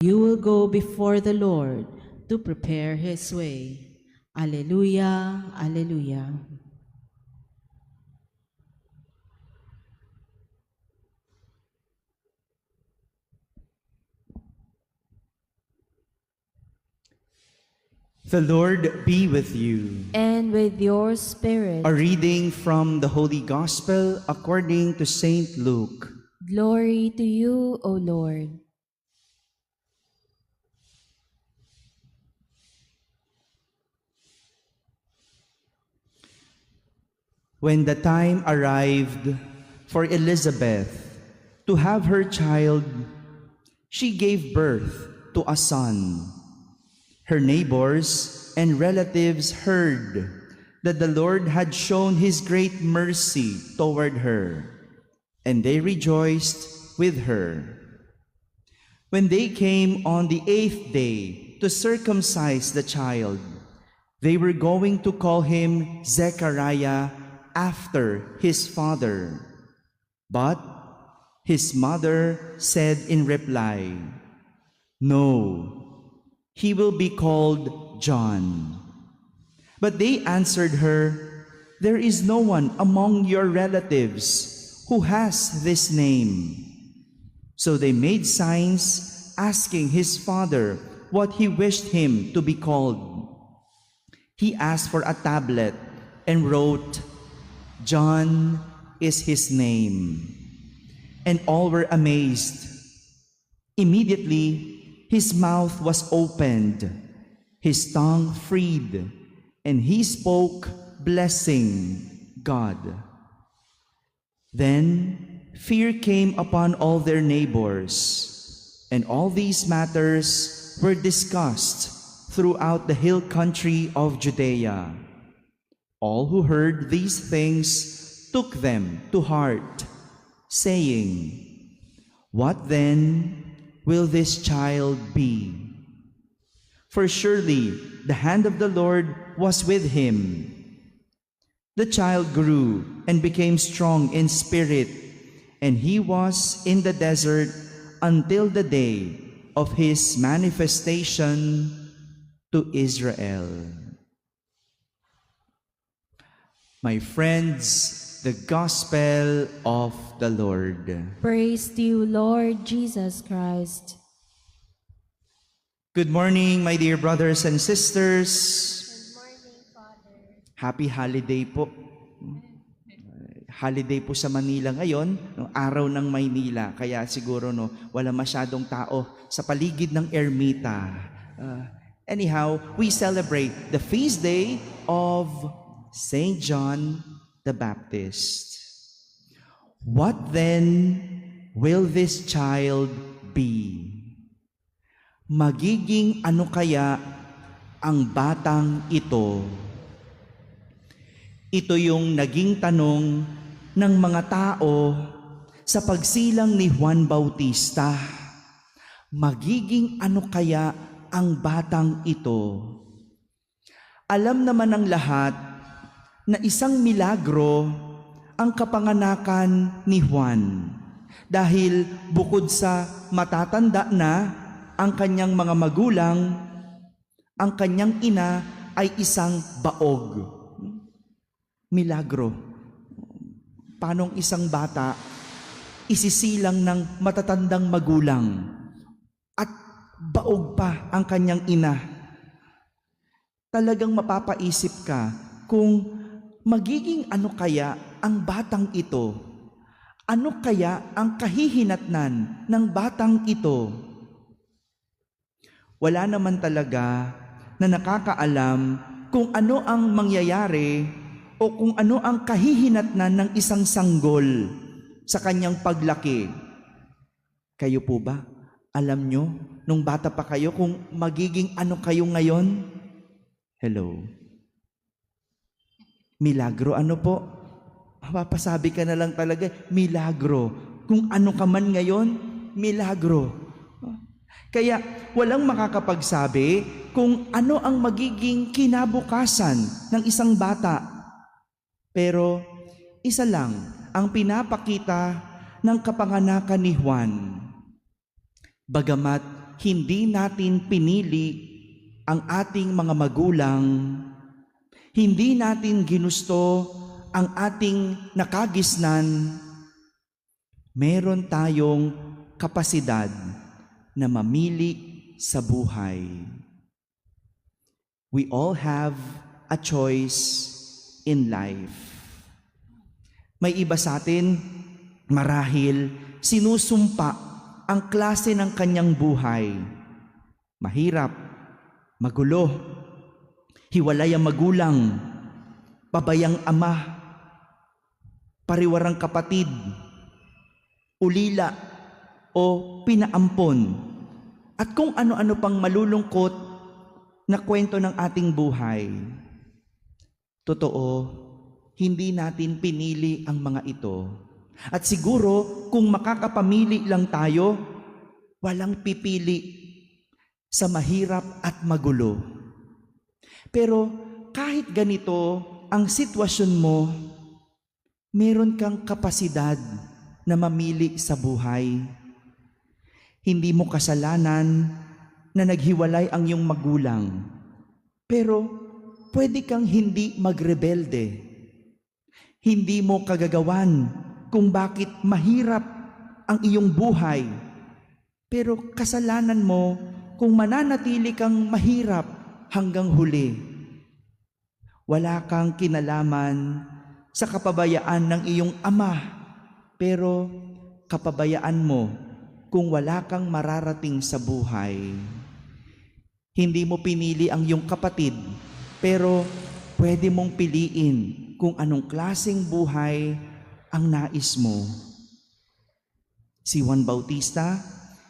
You will go before the Lord to prepare his way. Alleluia, alleluia. The Lord be with you. And with your spirit. A reading from the Holy Gospel according to Saint Luke. Glory to you, O Lord. When the time arrived for Elizabeth to have her child, she gave birth to a son. Her neighbors and relatives heard that the Lord had shown his great mercy toward her, and they rejoiced with her. When they came on the 8th day to circumcise the child, they were going to call him Zechariah after his father. But his mother said in reply, "No, he will be called John." But they answered her, "There is no one among your relatives who has this name." So they made signs asking his father what he wished him to be called. He asked for a tablet and wrote, "John is his name." And all were amazed. Immediately, his mouth was opened, his tongue freed, and he spoke, blessing God. Then fear came upon all their neighbors, and all these matters were discussed throughout the hill country of Judea. All who heard these things took them to heart, saying, "What then will this child be?" For surely the hand of the Lord was with him. The child grew and became strong in spirit, and he was in the desert until the day of his manifestation to Israel. My friends, the Gospel of the Lord. Praise to you, Lord Jesus Christ. Good morning, my dear brothers and sisters. Good morning, Father. Happy holiday po. Holiday po sa Manila ngayon, no, araw ng Maynila. Kaya siguro wala masyadong tao sa paligid ng ermita. Anyhow, we celebrate the feast day of Saint John the Baptist. What then will this child be? Magiging ano kaya ang batang ito? Ito yung naging tanong ng mga tao sa pagsilang ni Juan Bautista. Magiging ano kaya ang batang ito? Alam naman ng lahat na isang milagro ang kapanganakan ni Juan, dahil bukod sa matatanda na ang kanyang mga magulang, ang kanyang ina ay isang baog. Milagro. Paanong isang bata isisilang ng matatandang magulang at baog pa ang kanyang ina? Talagang mapapaisip ka kung magiging ano kaya ang batang ito? Ano kaya ang kahihinatnan ng batang ito? Wala naman talaga na nakakaalam kung ano ang mangyayari o kung ano ang kahihinatnan ng isang sanggol sa kanyang paglaki. Kayo po ba? Alam nyo, nung bata pa kayo, kung magiging ano kayo ngayon? Hello? Milagro, ano po? Mapapasabi ka na lang talaga, milagro. Kung ano ka man ngayon, milagro. Kaya walang makakapagsabi kung ano ang magiging kinabukasan ng isang bata. Pero isa lang ang pinapakita ng kapanganakan ni Juan. Bagamat hindi natin pinili ang ating mga magulang, hindi natin ginusto ang ating nakagisnan, meron tayong kapasidad na mamili sa buhay. We all have a choice in life. May iba sa atin, marahil, sinusumpa ang klase ng kanyang buhay. Mahirap, magulo, hiwalay ang magulang, pabayang ama, pariwarang kapatid, ulila o pinaampon, at kung ano-ano pang malulungkot na kwento ng ating buhay. Totoo, hindi natin pinili ang mga ito. At siguro, kung makakapamili lang tayo, walang pipili sa mahirap at magulo. Pero kahit ganito ang sitwasyon mo, meron kang kapasidad na mamili sa buhay. Hindi mo kasalanan na naghiwalay ang iyong magulang, pero pwede kang hindi magrebelde. Hindi mo kagagawan kung bakit mahirap ang iyong buhay, pero kasalanan mo kung mananatili kang mahirap hanggang huli. Wala kang kinalaman sa kapabayaan ng iyong ama, pero kapabayaan mo kung wala kang mararating sa buhay. Hindi mo pinili ang iyong kapatid, pero pwede mong piliin kung anong klaseng buhay ang nais mo. Si Juan Bautista,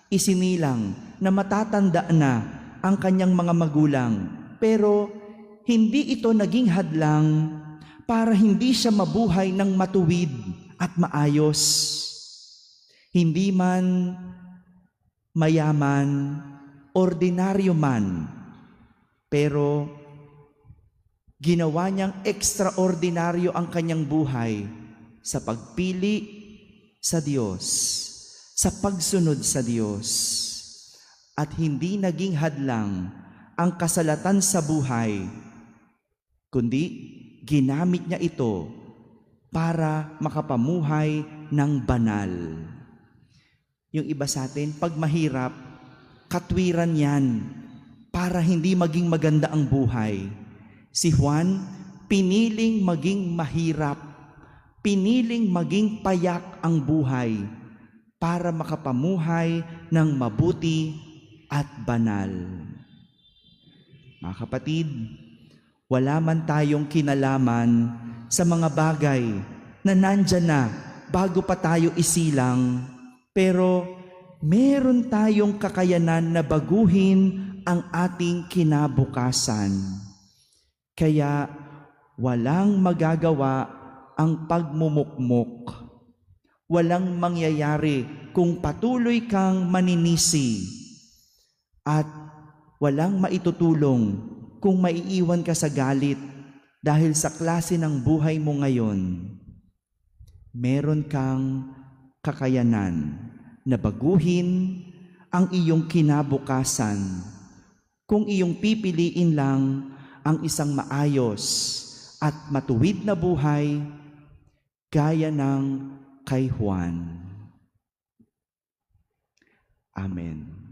isinilang na matatanda na ang kanyang mga magulang, pero hindi ito naging hadlang para hindi siya mabuhay ng matuwid at maayos. Hindi man mayaman, ordinaryo man, pero ginawa niyang ekstraordinaryo ang kanyang buhay sa pagpili sa Diyos, sa pagsunod sa Diyos, at hindi naging hadlang ang kasalatan sa buhay, kundi ginamit niya ito para makapamuhay ng banal. Yung iba sa atin, pag mahirap, katwiran yan para hindi maging maganda ang buhay. Si Juan, piniling maging mahirap, piniling maging payak ang buhay para makapamuhay ng mabuti at banal. Mga kapatid, wala man tayong kinalaman sa mga bagay na nandyan na bago pa tayo isilang, pero meron tayong kakayanan na baguhin ang ating kinabukasan. Kaya walang magagawa ang pagmumukmok. Walang mangyayari kung patuloy kang maninisi, at walang maitutulong kung maiiwan ka sa galit dahil sa klase ng buhay mo ngayon. Meron kang kakayanan na baguhin ang iyong kinabukasan kung iyong pipiliin lang ang isang maayos at matuwid na buhay gaya ng kay Juan. Amen.